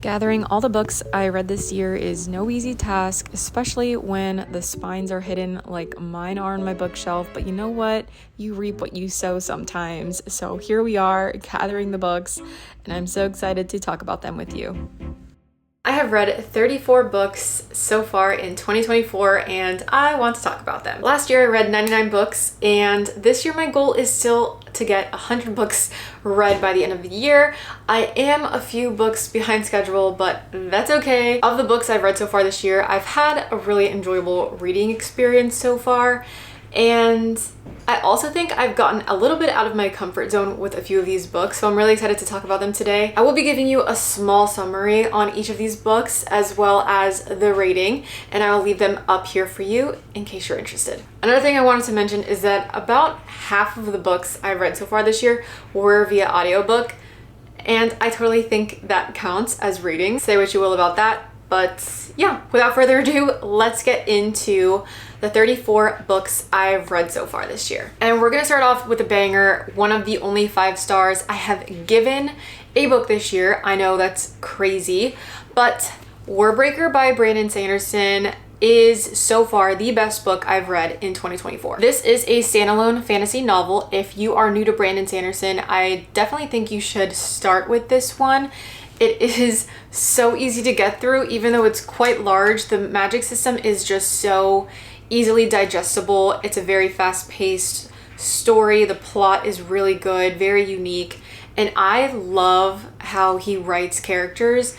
Gathering all the books I read this year is no easy task, especially when the spines are hidden like mine are on my bookshelf. But you know what? You reap what you sow sometimes. So here we are gathering the books, and I'm so excited to talk about them with you. I have read 34 books so far in 2024 and I want to talk about them. Last year I read 99 books and this year my goal is still to get 100 books read by the end of the year. I am a few books behind schedule, but that's okay. Of the books I've read so far this year, I've had a really enjoyable reading experience so far, and I also think I've gotten a little bit out of my comfort zone with a few of these books, so I'm really excited to talk about them today. I will be giving you a small summary on each of these books as well as the rating, and I will leave them up here for you in case you're interested. Another thing I wanted to mention is that about half of the books I've read so far this year were via audiobook, and I totally think that counts as reading. Say what you will about that, but yeah, without further ado, let's get into the 34 books I've read so far this year. And we're gonna start off with a banger, one of the only 5 stars I have given a book this year. I know that's crazy, but Warbreaker by Brandon Sanderson is so far the best book I've read in 2024. This is a standalone fantasy novel. If you are new to Brandon Sanderson, I definitely think you should start with this one. It is so easy to get through, even though it's quite large. The magic system is just so easily digestible. It's a very fast-paced story. The plot is really good, very unique, and I love how he writes characters.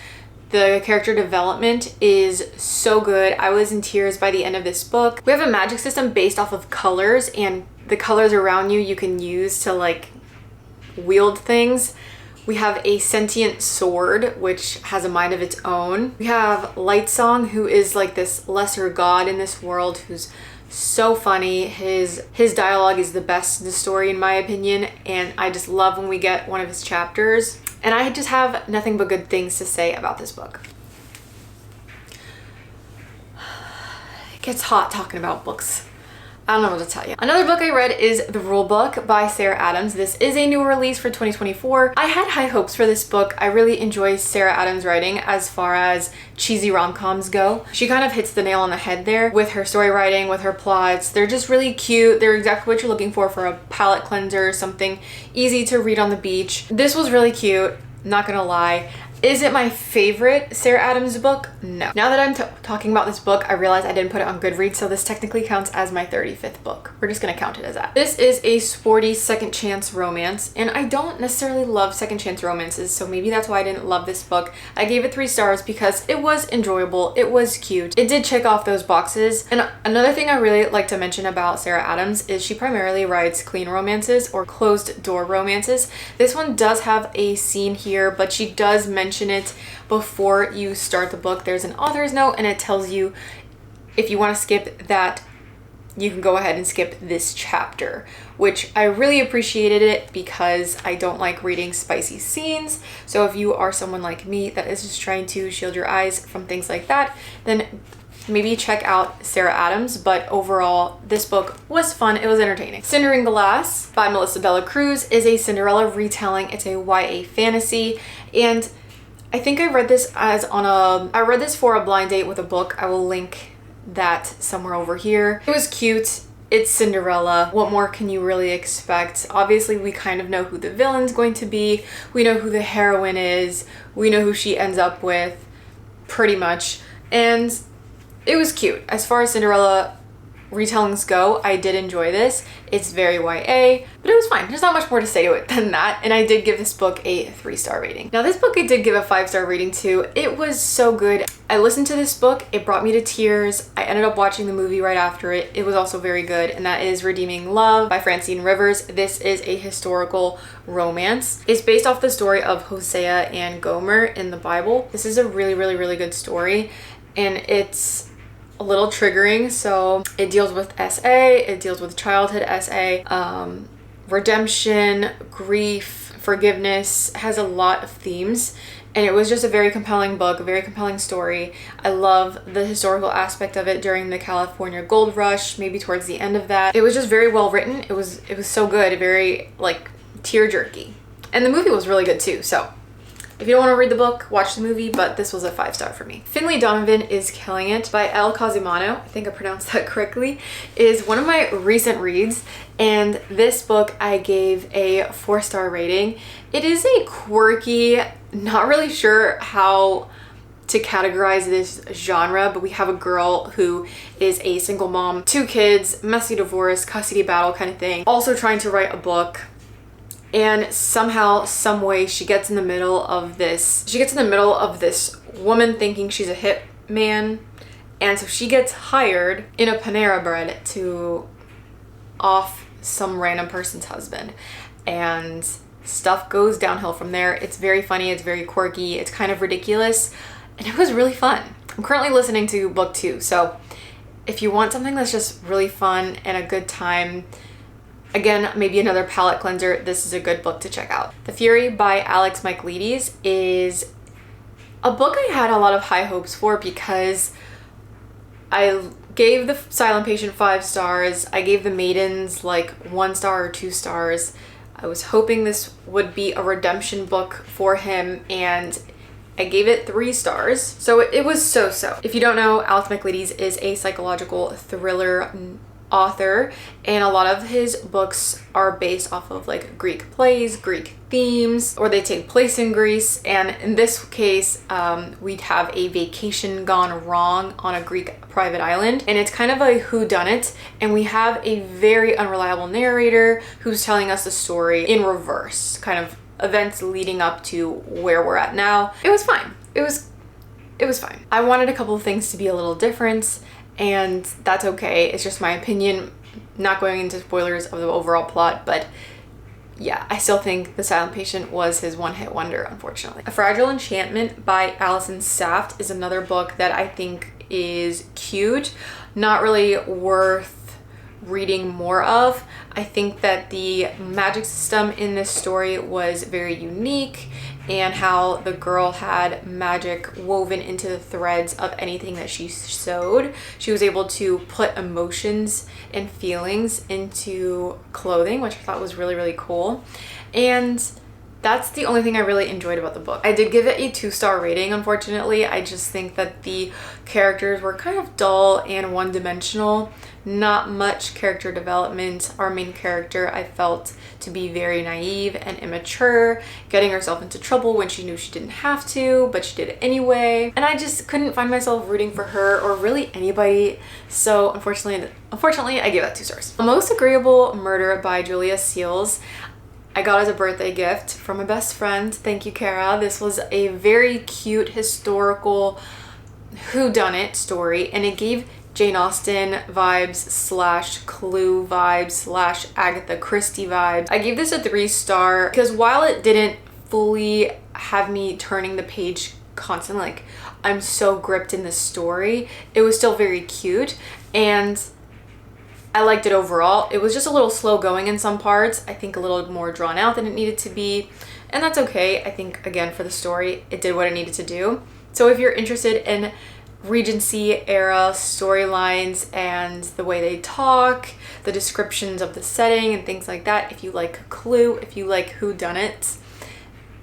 The character development is so good. I was in tears by the end of this book. We have a magic system based off of colors, and the colors around you can use to like wield things. We have a sentient sword, which has a mind of its own. We have Lightsong, who is like this lesser god in this world, who's so funny. His dialogue is the best in the story, in my opinion, and I just love when we get one of his chapters. And I just have nothing but good things to say about this book. It gets hot talking about books. I don't know what to tell you. Another book I read is The Rule Book by Sarah Adams. This is a new release for 2024. I had high hopes for this book. I really enjoy Sarah Adams' writing as far as cheesy rom-coms go. She kind of hits the nail on the head there with her story writing, with her plots. They're just really cute. They're exactly what you're looking for a palate cleanser, something easy to read on the beach. This was really cute, not gonna lie. Is it my favorite Sarah Adams book? No. Now that I'm talking about this book, I realize I didn't put it on Goodreads, so this technically counts as my 35th book. We're just gonna count it as that. This is a sporty second chance romance, and I don't necessarily love second chance romances, so maybe that's why I didn't love this book. I gave it 3 stars because it was enjoyable, it was cute, it did check off those boxes. And another thing I really like to mention about Sarah Adams is she primarily writes clean romances or closed door romances. This one does have a scene here, but she does mention it before you start the book. There's an author's note and it tells you if you want to skip that, you can go ahead and skip this chapter, which I really appreciated it because I don't like reading spicy scenes. So if you are someone like me that is just trying to shield your eyes from things like that, then maybe check out Sarah Adams. But overall, this book was fun. It was entertaining. Cinder in Glass by Melissa Bella Cruz is a Cinderella retelling. It's a YA fantasy, and I think I read this I read this for a blind date with a book. I will link that somewhere over here. It was cute. It's Cinderella. What more can you really expect? Obviously, we kind of know who the villain's going to be. We know who the heroine is. We know who she ends up with, pretty much. And it was cute. As far as Cinderella retellings go, I did enjoy this. It's very YA, but it was fine. There's not much more to say to it than that, and I did give this book a 3-star rating. Now this book I did give a 5-star rating to. It was so good. I listened to this book, it brought me to tears. I ended up watching the movie right after it. It was also very good, and that is Redeeming Love by Francine Rivers. This is a historical romance. It's based off the story of Hosea and Gomer in the Bible. This is a really, really, really good story, and it's a little triggering. So it deals with SA, it deals with childhood SA, redemption, grief, forgiveness, has a lot of themes, and it was just a very compelling book, a very compelling story. I love the historical aspect of it during the California Gold Rush, maybe towards the end of that. It was just very well written. It was so good, very like tear jerky, and the movie was really good too. So If you don't want to read the book, watch the movie, but this was a 5-star for me. Finley Donovan is Killing It by Elle Cosimano, I think I pronounced that correctly, is one of my recent reads, and this book I gave a 4-star rating. It is a quirky, not really sure how to categorize this genre, but we have a girl who is a single mom, 2 kids, messy divorce, custody battle kind of thing, also trying to write a book. And somehow, some way, she gets in the middle of this woman thinking she's a hit man. And so she gets hired in a Panera Bread to off some random person's husband. And stuff goes downhill from there. It's very funny, it's very quirky, it's kind of ridiculous, and it was really fun. I'm currently listening to book 2, so if you want something that's just really fun and a good time, again, maybe another palate cleanser, this is a good book to check out. The Fury by Alex Michaelides is a book I had a lot of high hopes for because I gave The Silent Patient 5 stars. I gave The Maidens like 1 star or 2 stars. I was hoping this would be a redemption book for him, and I gave it 3 stars. So it was so-so. If you don't know, Alex Michaelides is a psychological thriller author, and a lot of his books are based off of like Greek plays, Greek themes, or they take place in Greece. And in this case, we'd have a vacation gone wrong on a Greek private island, and it's kind of a whodunit, and we have a very unreliable narrator who's telling us the story in reverse, kind of events leading up to where we're at now. It was fine. It was fine. I wanted a couple of things to be a little different, and that's okay. It's just my opinion, not going into spoilers of the overall plot, but yeah, I still think The Silent Patient was his one-hit wonder, unfortunately. A Fragile Enchantment by Alison Saft is another book that I think is cute, not really worth reading more of. I think that the magic system in this story was very unique, and how the girl had magic woven into the threads of anything that she sewed. She was able to put emotions and feelings into clothing, which I thought was really, really cool. And that's the only thing I really enjoyed about the book. I did give it a 2-star rating, unfortunately. I just think that the characters were kind of dull and one-dimensional. Not much character development. Our main character, I felt to be very naive and immature, getting herself into trouble when she knew she didn't have to, but she did it anyway. And I just couldn't find myself rooting for her or really anybody. So unfortunately, I gave that 2 stars. The Most Agreeable Murder by Julia Seals, I got as a birthday gift from my best friend. Thank you, Kara. This was a very cute historical whodunit story, and it gave Jane Austen vibes slash Clue vibes slash Agatha Christie vibes. I gave this a 3-star because while it didn't fully have me turning the page constantly, like I'm so gripped in the story, it was still very cute, and I liked it overall. It was just a little slow going in some parts. I think a little more drawn out than it needed to be, and that's okay. I think, again, for the story, it did what it needed to do. So if you're interested in Regency era storylines and the way they talk, the descriptions of the setting and things like that, if you like Clue, if you like whodunits,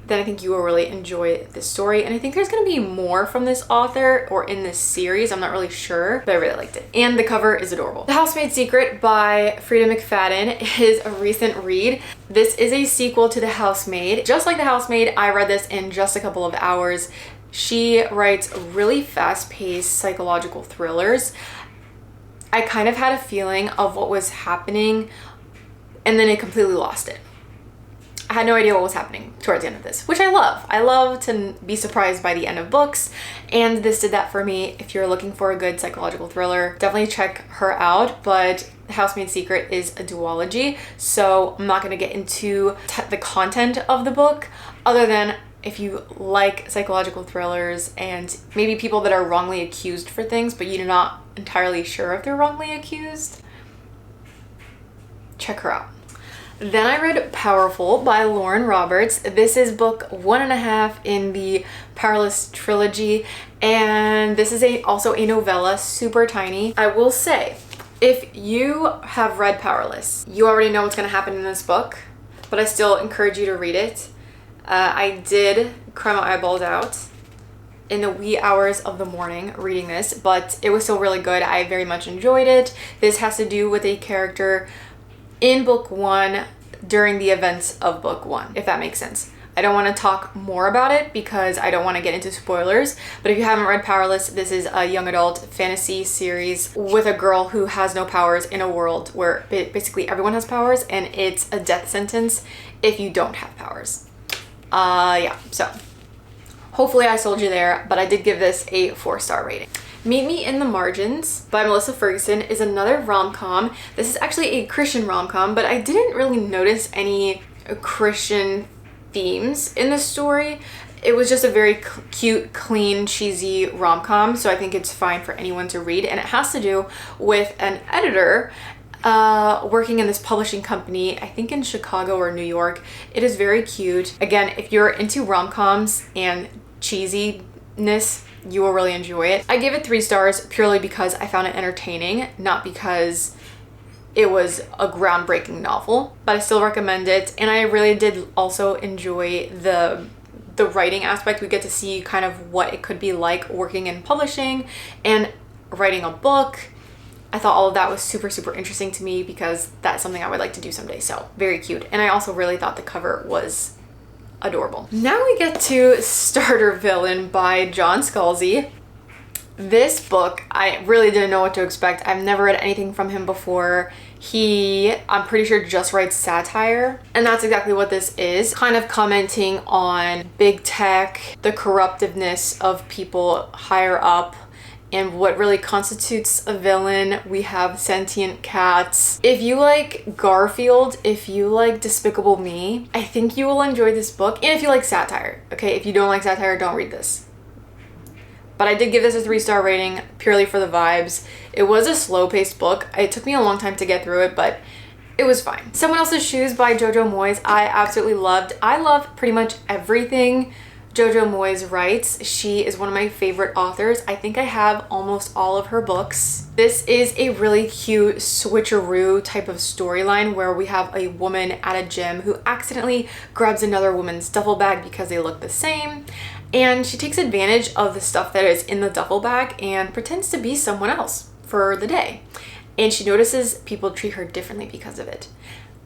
then I think you will really enjoy this story. And I think there's going to be more from this author or in this series. I'm not really sure, but I really liked it. And the cover is adorable. The Housemaid's Secret by Frida McFadden is a recent read. This is a sequel to The Housemaid. Just like The Housemaid, I read this in just a couple of hours. She writes really fast-paced psychological thrillers. I kind of had a feeling of what was happening, and then it completely lost it. I had no idea what was happening towards the end of this, which I love. I love to be surprised by the end of books, and this did that for me. If you're looking for a good psychological thriller, definitely check her out, but Housemaid's Secret is a duology, so I'm not going to get into the content of the book, other than if you like psychological thrillers and maybe people that are wrongly accused for things, but you're not entirely sure if they're wrongly accused, check her out. Then I read Powerful by Lauren Roberts. This is book 1.5 in the Powerless trilogy, and this is also a novella, super tiny. I will say, if you have read Powerless, you already know what's going to happen in this book, but I still encourage you to read it. I did cry my eyeballs out in the wee hours of the morning reading this, but it was still really good. I very much enjoyed it. This has to do with a character in book 1 during the events of book 1, if that makes sense. I don't want to talk more about it because I don't want to get into spoilers, but if you haven't read Powerless, this is a young adult fantasy series with a girl who has no powers in a world where basically everyone has powers, and it's a death sentence if you don't have powers. Yeah, so hopefully I sold you there, but I did give this a 4-star rating. Meet Me in the Margins by Melissa Ferguson is another rom-com. This is actually a Christian rom-com, but I didn't really notice any Christian themes in the story. It was just a very cute, clean, cheesy rom-com, so I think it's fine for anyone to read, and it has to do with an editor working in this publishing company, I think in Chicago or New York. It is very cute. Again, if you're into rom-coms and cheesiness, you will really enjoy it. I gave it 3 stars purely because I found it entertaining, not because it was a groundbreaking novel, but I still recommend it. And I really did also enjoy the writing aspect. We get to see kind of what it could be like working in publishing and writing a book. I thought all of that was super, super interesting to me because that's something I would like to do someday. So very cute. And I also really thought the cover was adorable. Now we get to Starter Villain by John Scalzi. This book, I really didn't know what to expect. I've never read anything from him before. He, I'm pretty sure, just writes satire, and that's exactly what this is. Kind of commenting on big tech, the corruptiveness of people higher up, and what really constitutes a villain. We have sentient cats. If you like Garfield, if you like Despicable Me, I think you will enjoy this book. And if you like satire, okay? If you don't like satire, don't read this. But I did give this a 3-star rating purely for the vibes. It was a slow-paced book. It took me a long time to get through it, but it was fine. Someone Else's Shoes by Jojo Moyes, I absolutely loved. I love pretty much everything Jojo Moyes writes. She is one of my favorite authors. I think I have almost all of her books. This is a really cute switcheroo type of storyline where we have a woman at a gym who accidentally grabs another woman's duffel bag because they look the same. And she takes advantage of the stuff that is in the duffel bag and pretends to be someone else for the day. And she notices people treat her differently because of it.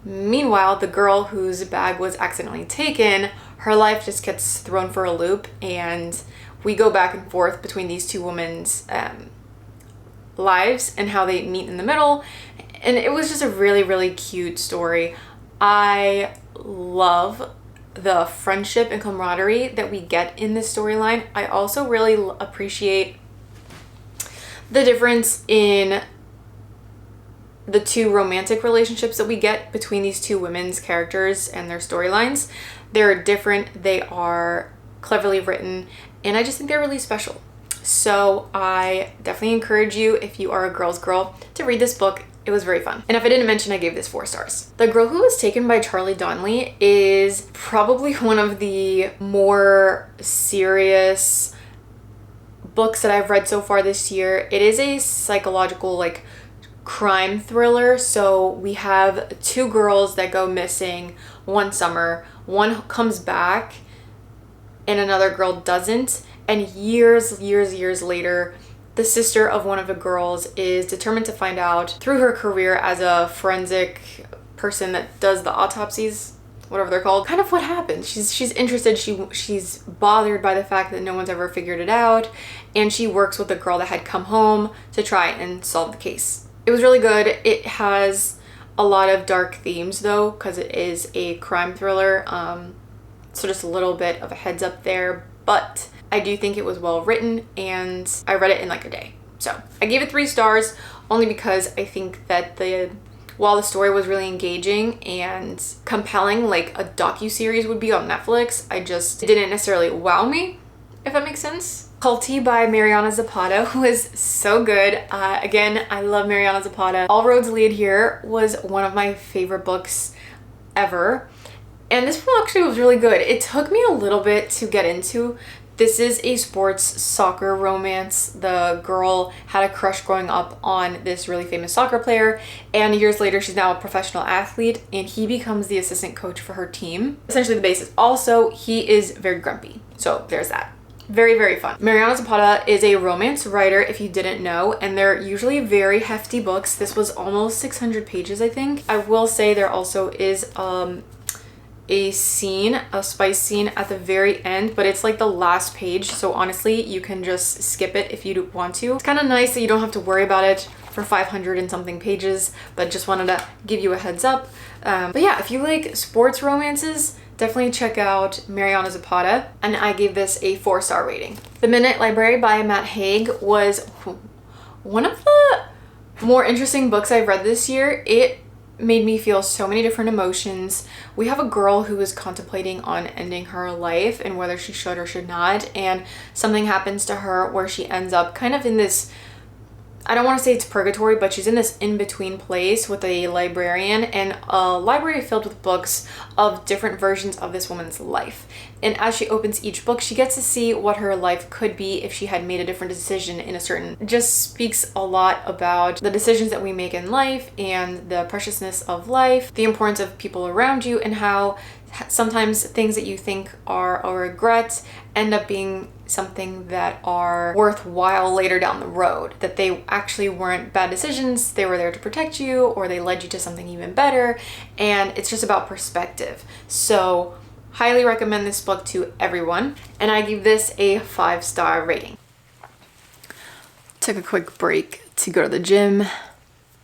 Meanwhile, the girl whose bag was accidentally taken, her life just gets thrown for a loop, and we go back and forth between these two women's lives and how they meet in the middle. And it was just a really, really cute story. I love the friendship and camaraderie that we get in this storyline. I also really appreciate the difference in the 2 romantic relationships that we get between these 2 women's characters and their storylines. They're different, they are cleverly written, and I just think they're really special. So I definitely encourage you, if you are a girl's girl, to read this book. It was very fun. And if I didn't mention, I gave this 4 stars. The Girl Who Was Taken by Charlie Donnelly is probably one of the more serious books that I've read so far this year. It is a psychological, like, crime thriller. So we have 2 girls that go missing one summer. One comes back and another girl doesn't. And years later, the sister of one of the girls is determined to find out through her career as a forensic person that does the autopsies, whatever they're called, kind of what happened. She's interested, she's bothered by the fact that no one's ever figured it out, and she works with the girl that had come home to try and solve the case. It was really good. It has a lot of dark themes though, because it is a crime thriller, so just a little bit of a heads up there, but I do think it was well written, and I read it in like a day. So I gave it 3 stars only because I think that while the story was really engaging and compelling, like a docuseries would be on Netflix, it didn't necessarily wow me, if that makes sense. Culty by Mariana Zapata was so good. Again, I love Mariana Zapata. All Roads Lead Here was one of my favorite books ever. And this one actually was really good. It took me a little bit to get into This is a sports soccer romance. The girl had a crush growing up on this really famous soccer player, and years later she's now a professional athlete and he becomes the assistant coach for her team. Essentially the basis. Also, he is very grumpy. So there's that. Very, very fun. Mariana Zapata is a romance writer, if you didn't know, and they're usually very hefty books. This was almost 600 pages, I think. I will say there also is a scene, a spice scene at the very end, but it's like the last page, so honestly you can just skip it if you want to. It's kind of nice that you don't have to worry about it for 500 and something pages, but just wanted to give you a heads up. But yeah, if you like sports romances, definitely check out Mariana Zapata, and I gave this a 4-star rating. The Midnight Library by Matt Haig was one of the more interesting books I've read this year. It made me feel so many different emotions. We have a girl who is contemplating on ending her life and whether she should or should not, and something happens to her where she ends up kind of in this, I don't want to say it's purgatory, but she's in this in-between place with a librarian, and a library filled with books of different versions of this woman's life. And as she opens each book, she gets to see what her life could be if she had made a different decision in a certain... It just speaks a lot about the decisions that we make in life and the preciousness of life, the importance of people around you, and how sometimes things that you think are a regret end up being something that are worthwhile later down the road, that they actually weren't bad decisions, they were there to protect you, or they led you to something even better, and it's just about perspective. So highly recommend this book to everyone, and I give this a 5-star rating. Took a quick break to go to the gym,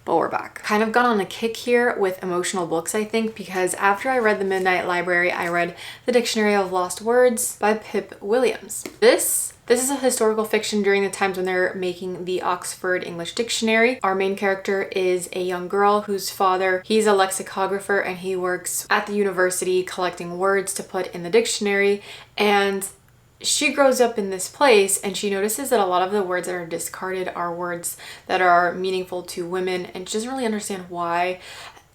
but we're back. Kind of got on a kick here with emotional books, I think, because after I read The Midnight Library, I read The Dictionary of Lost Words by Pip Williams. This is a historical fiction during the times when they're making the Oxford English Dictionary. Our main character is a young girl whose father, he's a lexicographer, and he works at the university collecting words to put in the dictionary, and she grows up in this place and she notices that a lot of the words that are discarded are words that are meaningful to women, and she doesn't really understand why.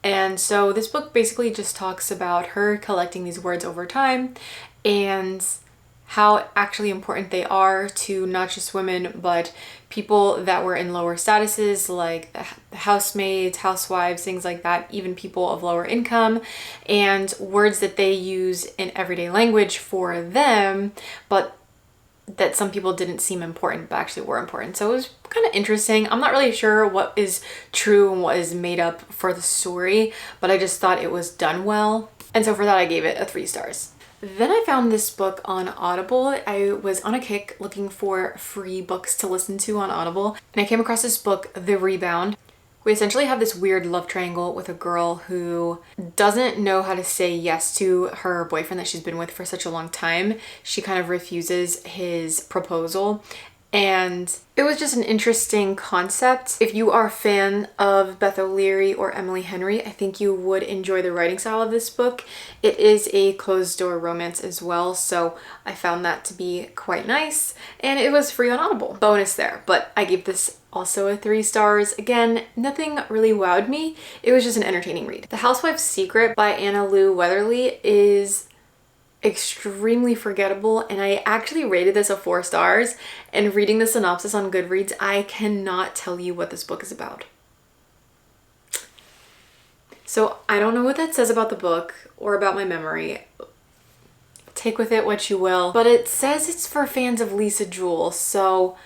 And so this book basically just talks about her collecting these words over time and how actually important they are to not just women, but people that were in lower statuses, like housemaids, housewives, things like that, even people of lower income, and words that they use in everyday language for them, but that some people didn't seem important but actually were important. So it was kind of interesting. I'm not really sure what is true and what is made up for the story, but I just thought it was done well. And so for that, I gave it a 3 stars. Then I found this book on Audible. I was on a kick looking for free books to listen to on Audible, and I came across this book, The Rebound. We essentially have this weird love triangle with a girl who doesn't know how to say yes to her boyfriend that she's been with for such a long time. She kind of refuses his proposal, and it was just an interesting concept. If you are a fan of Beth O'Leary or Emily Henry, I think you would enjoy the writing style of this book. It is a closed door romance as well, so I found that to be quite nice, and it was free on Audible. Bonus there, but I gave this also a 3 stars. Again, nothing really wowed me. It was just an entertaining read. The Housewife's Secret by Anna Lou Weatherly is extremely forgettable, and I actually rated this a 4 stars, and reading the synopsis on Goodreads, I cannot tell you what this book is about. So I don't know what that says about the book or about my memory. Take with it what you will, but it says it's for fans of Lisa Jewell, so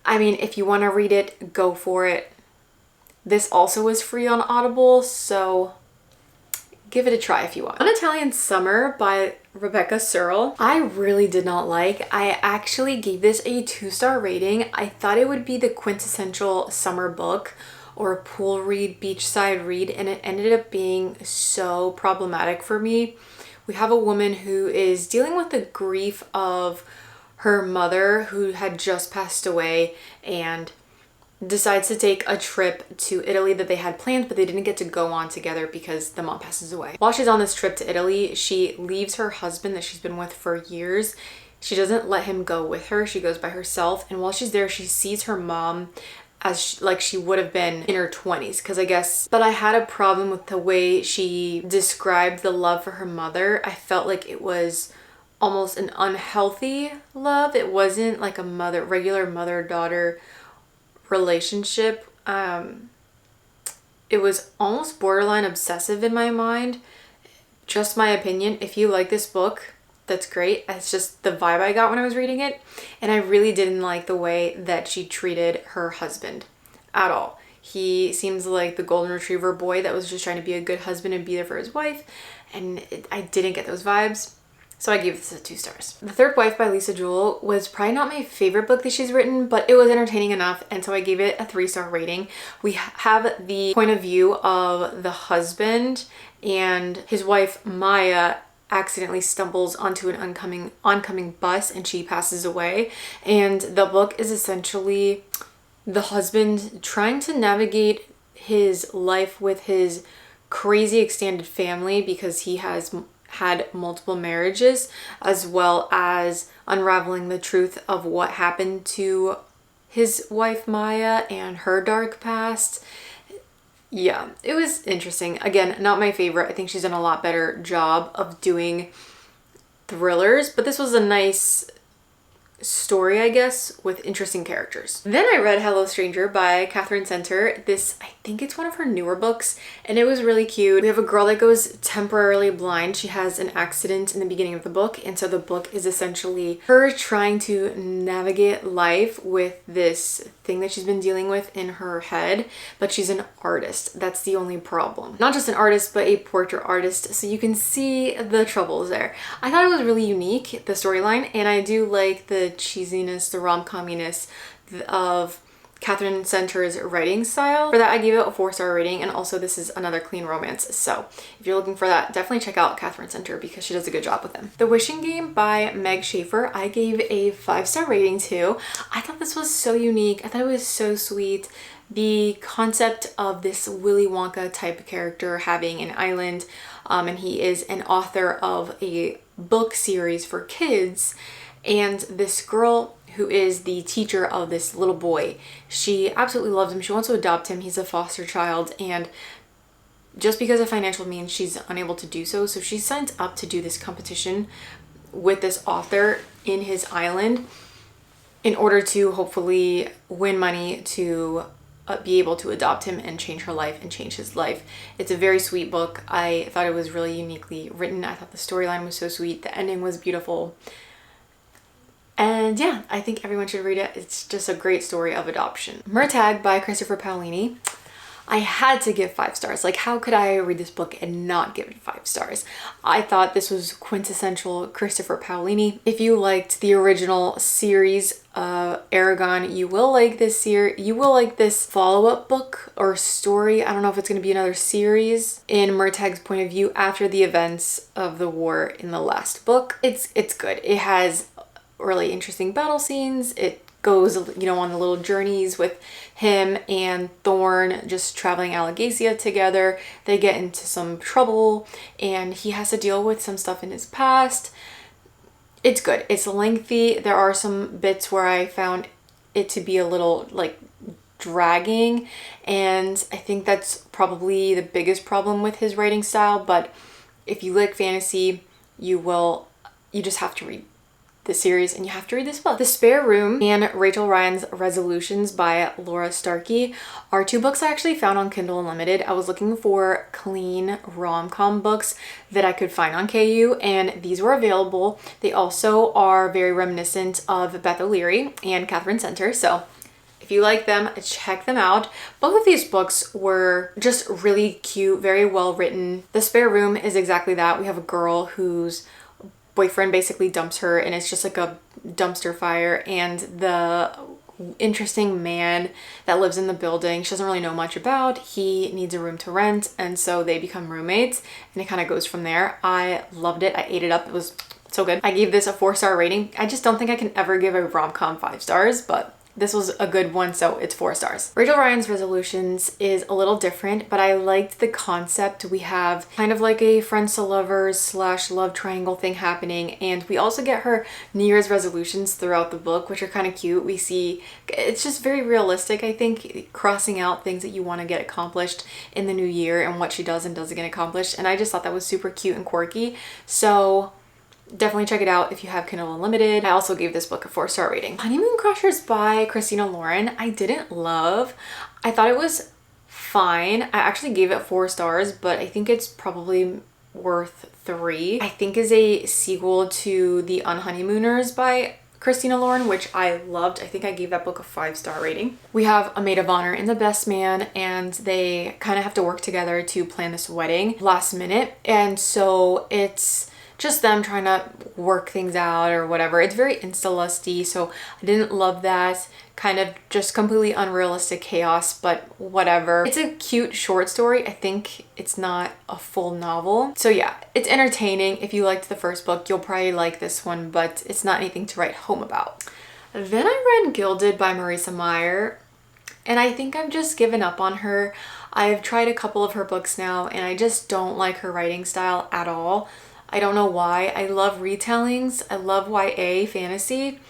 I mean, if you want to read it, go for it. This also is free on Audible, so give it a try if you want. An Italian Summer by Rebecca Searle, I really did not like. I actually gave this a 2-star rating. I thought it would be the quintessential summer book or a pool read, beachside read, and it ended up being so problematic for me. We have a woman who is dealing with the grief of her mother who had just passed away and decides to take a trip to Italy that they had planned, but they didn't get to go on together because the mom passes away. While she's on this trip to Italy, she leaves her husband that she's been with for years. She doesn't let him go with her. She goes by herself. And while she's there, she sees her mom as like she would have been in her 20s, because I guess, but I had a problem with the way she described the love for her mother. I felt like it was almost an unhealthy love. It wasn't like a regular mother-daughter relationship. It was almost borderline obsessive in my mind. Just my opinion. If you like this book, that's great. It's just the vibe I got when I was reading it. And I really didn't like the way that she treated her husband at all. He seems like the golden retriever boy that was just trying to be a good husband and be there for his wife. And I didn't get those vibes. So I gave this a 2 stars. The Third Wife by Lisa Jewell was probably not my favorite book that she's written, but it was entertaining enough, and so I gave it a 3-star rating. We have the point of view of the husband, and his wife Maya accidentally stumbles onto an oncoming bus and she passes away. And the book is essentially the husband trying to navigate his life with his crazy extended family because he has had multiple marriages, as well as unraveling the truth of what happened to his wife Maya and her dark past. Yeah, it was interesting. Again, not my favorite. I think she's done a lot better job of doing thrillers, but this was a nice story, I guess, with interesting characters. Then I read Hello Stranger by Catherine Center. This, I think it's one of her newer books, and it was really cute. We have a girl that goes temporarily blind. She has an accident in the beginning of the book, and so the book is essentially her trying to navigate life with this thing that she's been dealing with in her head, but she's an artist. That's the only problem. Not just an artist, but a portrait artist, so you can see the troubles there. I thought it was really unique, the storyline, and I do like the cheesiness, the rom-comminess of Catherine Center's writing style. For that, I gave it a 4-star rating, and also this is another clean romance. So if you're looking for that, definitely check out Catherine Center because she does a good job with them. The Wishing Game by Meg Schaefer, I gave a 5-star rating to. I thought this was so unique. I thought it was so sweet. The concept of this Willy Wonka type of character having an island, and he is an author of a book series for kids. And this girl who is the teacher of this little boy, she absolutely loves him. She wants to adopt him. He's a foster child, and just because of financial means, she's unable to do so. So she signs up to do this competition with this author in his island in order to hopefully win money to be able to adopt him and change her life and change his life. It's a very sweet book. I thought it was really uniquely written. I thought the storyline was so sweet. The ending was beautiful. And yeah, I think everyone should read it. It's just a great story of adoption. Murtagh by Christopher Paolini. I had to give 5 stars. Like, how could I read this book and not give it 5 stars? I thought this was quintessential Christopher Paolini. If you liked the original series of Aragon, you will like this series. You will like this follow-up book or story. I don't know if it's going to be another series in Murtagh's point of view after the events of the war in the last book. It's good. It has really interesting battle scenes. It goes, you know, on the little journeys with him and Thorne just traveling Alagacia together. They get into some trouble and he has to deal with some stuff in his past. It's good. It's lengthy. There are some bits where I found it to be a little like dragging, and I think that's probably the biggest problem with his writing style. But if you like fantasy, you just have to read the series and you have to read this book. The Spare Room and Rachel Ryan's Resolutions by Laura Starkey are 2 books I actually found on Kindle Unlimited. I was looking for clean rom-com books that I could find on KU, and these were available. They also are very reminiscent of Beth O'Leary and Catherine Center, so if you like them, check them out. Both of these books were just really cute, very well written. The Spare Room is exactly that. We have a girl whose boyfriend basically dumps her, and it's just like a dumpster fire, and the interesting man that lives in the building she doesn't really know much about, he needs a room to rent, and so they become roommates, and it kind of goes from there. I loved it. I ate it up. It was so good. I gave this a 4-star rating. I just don't think I can ever give a rom-com 5 stars, but this was a good one, so it's 4 stars. Rachel Ryan's Resolutions is a little different, but I liked the concept. We have kind of like a friends to lovers / love triangle thing happening, and we also get her New Year's resolutions throughout the book, which are kind of cute. We see, it's just very realistic, I think, crossing out things that you want to get accomplished in the new year and what she does and doesn't get accomplished, and I just thought that was super cute and quirky. So Definitely check it out if you have Kindle Unlimited. I also gave this book a 4-star rating. Honeymoon Crashers by Christina Lauren, I didn't love. I thought it was fine. I actually gave it 4 stars, but I think it's probably worth 3. I think is a sequel to The Unhoneymooners by Christina Lauren, which I loved. I think I gave that book a 5-star rating. We have a maid of honor and the best man, and they kind of have to work together to plan this wedding last minute. And so it's just them trying to work things out or whatever. It's very insta-lusty, so I didn't love that. Kind of just completely unrealistic chaos, but whatever. It's a cute short story. I think it's not a full novel. So yeah, it's entertaining. If you liked the first book, you'll probably like this one, but it's not anything to write home about. Then I read Gilded by Marisa Meyer, and I think I've just given up on her. I've tried a couple of her books now, and I just don't like her writing style at all. I don't know why. I love retellings. I love YA fantasy.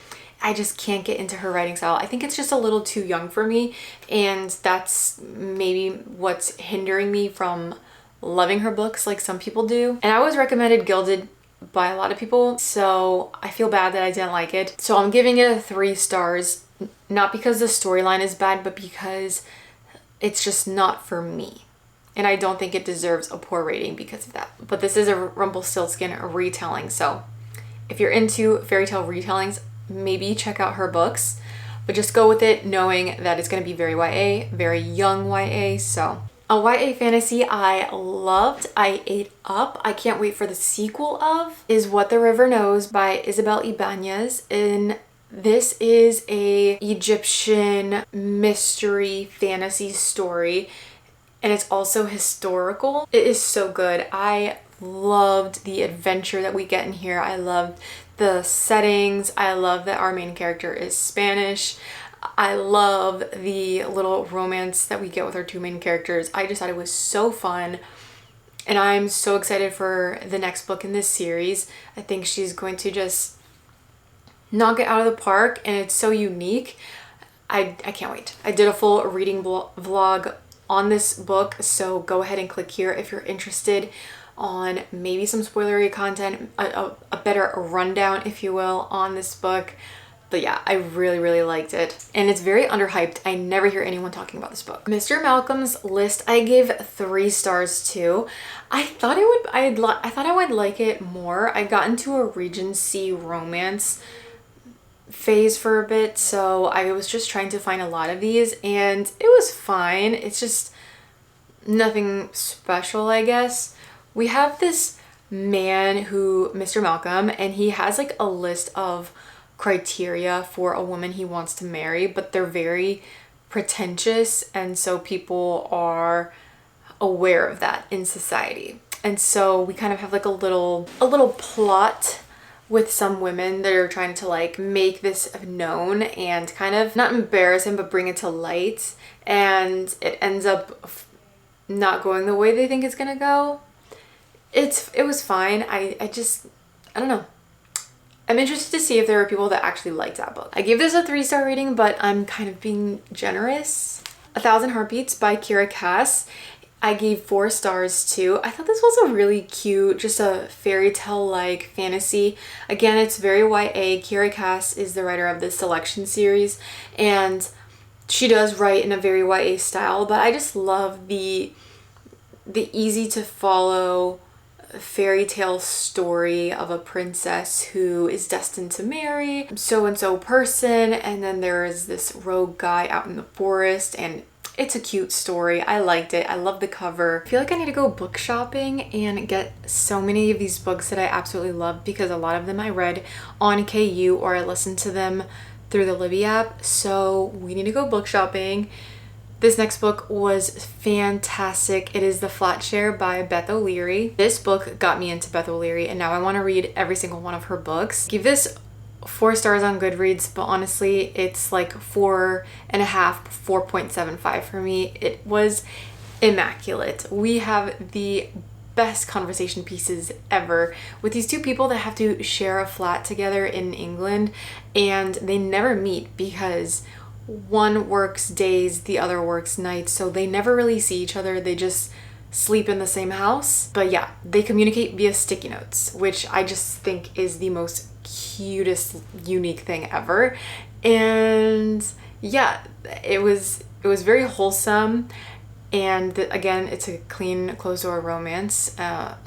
I just can't get into her writing style. I think it's just a little too young for me, and that's maybe what's hindering me from loving her books like some people do. And I was recommended Gilded by a lot of people, so I feel bad that I didn't like it. So I'm giving it a 3 stars, not because the storyline is bad, but because it's just not for me. And I don't think it deserves a poor rating because of that. But this is a Rumpelstiltskin retelling, so if you're into fairy tale retellings, maybe check out her books, but just go with it knowing that it's going to be very YA, very young YA. So a YA fantasy I loved, I ate up, I can't wait for the sequel of, is What the River Knows by Isabel Ibanez. And this is a Egyptian mystery fantasy story, and it's also historical. It is so good. I loved the adventure that we get in here. I loved the settings. I love that our main character is Spanish. I love the little romance that we get with our 2 main characters. I just thought it was so fun, and I'm so excited for the next book in this series. I think she's going to just knock it out of the park, and it's so unique. I can't wait. I did a full reading vlog on this book, so go ahead and click here if you're interested on maybe some spoilery content, a better rundown, if you will, on this book. But yeah, I really liked it, and it's very underhyped. I never hear anyone talking about this book. Mr. Malcolm's List, I gave 3 stars to. I thought I would like it more. I got into a Regency romance phase for a bit, so I was just trying to find a lot of these, and it was fine. It's just nothing special, I guess. We have this man Mr. Malcolm, and he has like a list of criteria for a woman he wants to marry, but they're very pretentious, and so people are aware of that in society. And so we kind of have like a little plot with some women that are trying to like make this known and kind of not embarrass him, but bring it to light, and it ends up not going the way they think it's gonna go. It was fine. I don't know. I'm interested to see if there are people that actually liked that book. I gave this a 3-star rating, but I'm kind of being generous. 1,000 Heartbeats by Kira Cass, I gave 4 stars to. I thought this was a really cute, just a fairy tale like fantasy. Again, it's very YA. Kira Cass is the writer of this Selection series, and she does write in a very YA style, but I just love the easy to follow fairy tale story of a princess who is destined to marry so-and-so person, and then there is this rogue guy out in the forest, and it's a cute story. I liked it. I love the cover. I feel like I need to go book shopping and get so many of these books that I absolutely love, because a lot of them I read on KU or I listened to them through the Libby app. So we need to go book shopping. This next book was fantastic. It is The Flat Share by Beth O'Leary. This book got me into Beth O'Leary, and now I want to read every single one of her books. Give this 4 stars on Goodreads, but honestly, it's like 4.5, 4.75 for me. It was immaculate. We have the best conversation pieces ever with these 2 people that have to share a flat together in England, and they never meet because one works days, the other works nights, so they never really see each other. They just sleep in the same house. But yeah, they communicate via sticky notes, which I just think is the most cutest, unique thing ever. And yeah, it was very wholesome. And again, it's a clean closed-door romance,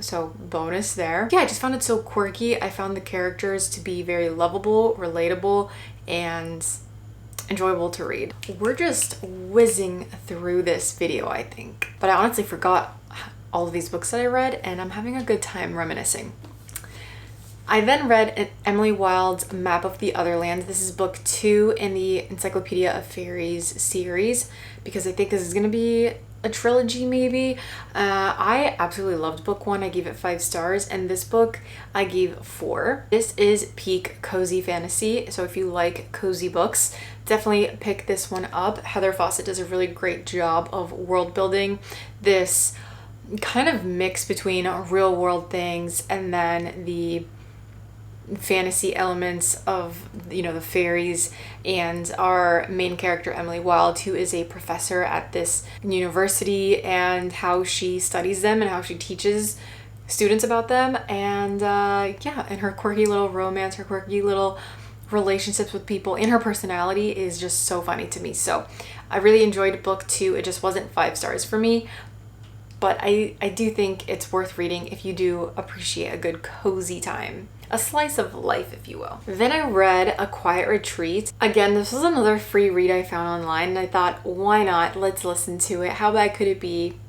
so bonus there. Yeah, I just found it so quirky. I found the characters to be very lovable, relatable, and enjoyable to read. We're just whizzing through this video, I think. But I honestly forgot all of these books that I read, and I'm having a good time reminiscing. I then read Emily Wilde's Map of the Otherland. This is book 2 in the Encyclopedia of Fairies series, because I think this is going to be a trilogy maybe. I absolutely loved book 1. I gave it 5 stars, and this book I gave 4. This is peak cozy fantasy, so if you like cozy books, definitely pick this one up. Heather Fawcett does a really great job of world building this kind of mix between real world things and then the fantasy elements of, you know, the fairies, and our main character Emily Wilde, who is a professor at this university, and how she studies them and how she teaches students about them. And yeah, and her quirky little romance, her quirky little relationships with people, and her personality is just so funny to me. So I really enjoyed book 2. It just wasn't 5 stars for me, but I do think it's worth reading if you do appreciate a good cozy time. A slice of life, if you will. Then I read A Quiet Retreat. Again, this was another free read I found online, and I thought, why not? Let's listen to it. How bad could it be?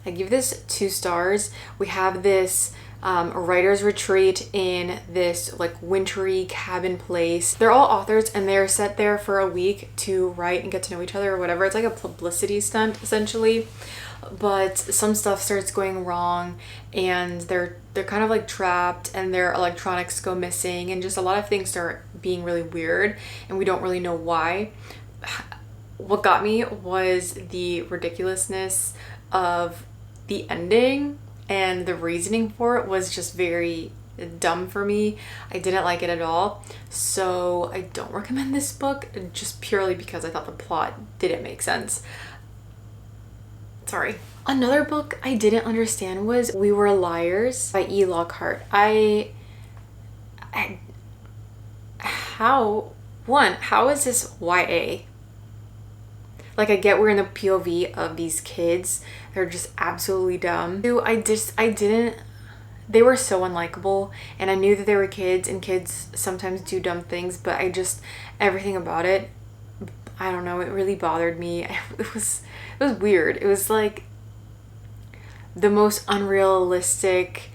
I give this 2 stars. We have this writer's retreat in this like wintry cabin place. They're all authors, and they're set there for a week to write and get to know each other or whatever. It's like a publicity stunt, essentially. But some stuff starts going wrong, and they're kind of like trapped, and their electronics go missing, and just a lot of things start being really weird, and we don't really know why. What got me was the ridiculousness of the ending, and the reasoning for it was just very dumb for me. I didn't like it at all, so I don't recommend this book, just purely because I thought the plot didn't make sense. Sorry. Another book I didn't understand was We Were Liars by E. Lockhart. How is this YA? Like, I get we're in the POV of these kids. They're just absolutely dumb. They were so unlikable, and I knew that they were kids, and kids sometimes do dumb things, but everything about it, I don't know, it really bothered me. It was weird. It was like the most unrealistic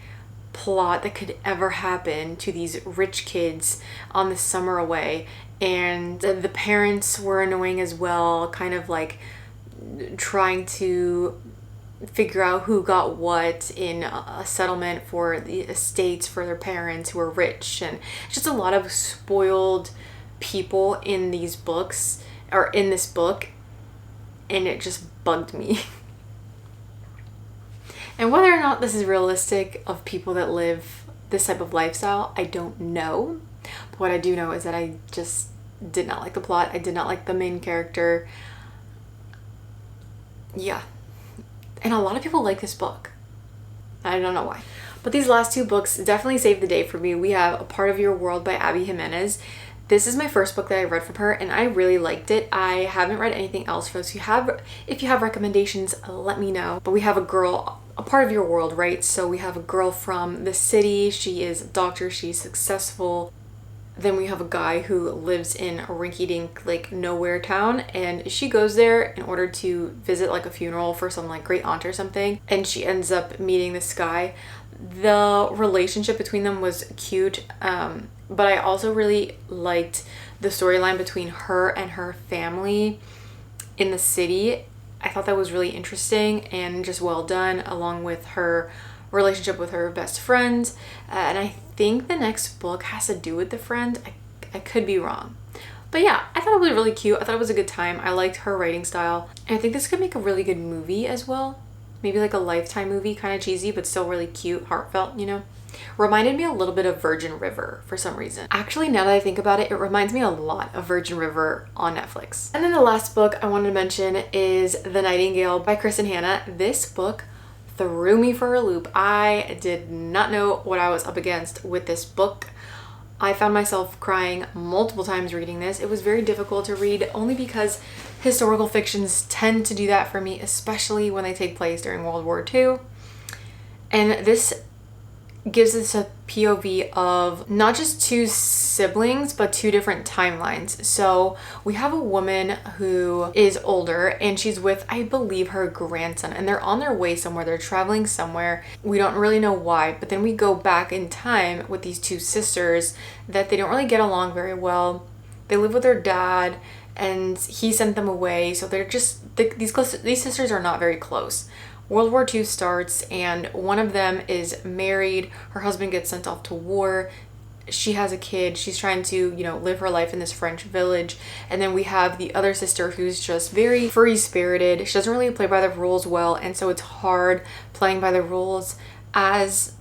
plot that could ever happen to these rich kids on the summer away. And the parents were annoying as well, kind of like trying to figure out who got what in a settlement for the estates for their parents who were rich. And just a lot of spoiled people in these books, or in this book, and it just bugged me. And whether or not this is realistic of people that live this type of lifestyle, I don't know. But what I do know is that I just did not like the plot. I did not like the main character. Yeah. And a lot of people like this book. I don't know why. But these last 2 books definitely saved the day for me. We have A Part of Your World by Abby Jimenez. This is my first book that I read from her, and I really liked it. I haven't read anything else from her. If you have recommendations, let me know. But we have a girl, A Part of Your World, right? So we have a girl from the city. She is a doctor. She's successful. Then we have a guy who lives in a rinky-dink, like, nowhere town, and she goes there in order to visit like a funeral for some like great aunt or something, and she ends up meeting this guy. The relationship between them was cute, but I also really liked the storyline between her and her family in the city. I thought that was really interesting and just well done, along with her relationship with her best friend. And I think the next book has to do with the friend. I could be wrong. But yeah, I thought it was really cute. I thought it was a good time. I liked her writing style. And I think this could make a really good movie as well. Maybe like a Lifetime movie, kind of cheesy, but still really cute, heartfelt, you know? Reminded me a little bit of Virgin River for some reason. Actually, now that I think about it, it reminds me a lot of Virgin River on Netflix. And then the last book I wanted to mention is The Nightingale by Kristen Hanna. This book threw me for a loop. I did not know what I was up against with this book. I found myself crying multiple times reading this. It was very difficult to read only because historical fictions tend to do that for me, especially when they take place during World War II. And this gives us a POV of not just two siblings, but two different timelines. So we have a woman who is older and she's with, I believe, her grandson, and they're on their way somewhere. They're traveling somewhere. We don't really know why, but then we go back in time with these two sisters that they don't really get along very well. They live with their dad and he sent them away. So they're just, these sisters are not very close. World War II starts and one of them is married. Her husband gets sent off to war. She has a kid. She's trying to, live her life in this French village. And then we have the other sister who's just very free-spirited. She doesn't really play by the rules well, and so it's hard playing by the rules as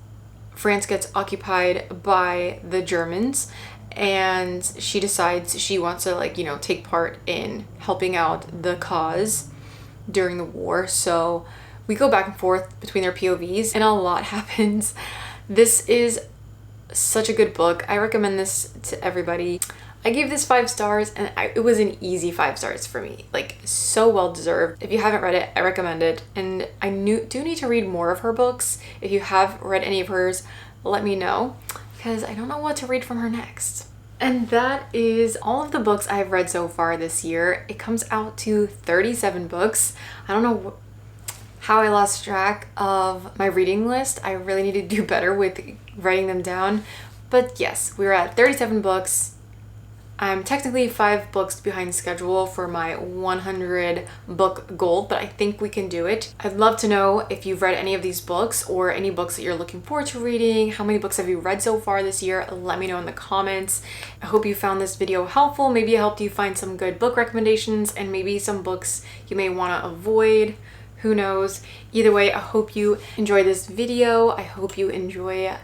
France gets occupied by the Germans. And she decides she wants to take part in helping out the cause during the war. So we go back and forth between their POVs and a lot happens. This is such a good book. I recommend this to everybody. I gave this 5 stars and it was an easy 5 stars for me. So well deserved. If you haven't read it, I recommend it. And I do need to read more of her books. If you have read any of hers, let me know because I don't know what to read from her next. And that is all of the books I've read so far this year. It comes out to 37 books. I don't know how I lost track of my reading list. I really need to do better with writing them down. But yes, we were at 37 books. I'm technically 5 books behind schedule for my 100 book goal, but I think we can do it. I'd love to know if you've read any of these books or any books that you're looking forward to reading. How many books have you read so far this year? Let me know in the comments. I hope you found this video helpful. Maybe it helped you find some good book recommendations and maybe some books you may want to avoid. Who knows? Either way, I hope you enjoy this video. I hope you enjoy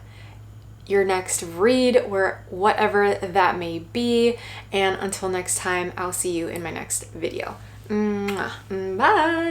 your next read, or whatever that may be. And until next time, I'll see you in my next video. Mwah. Bye!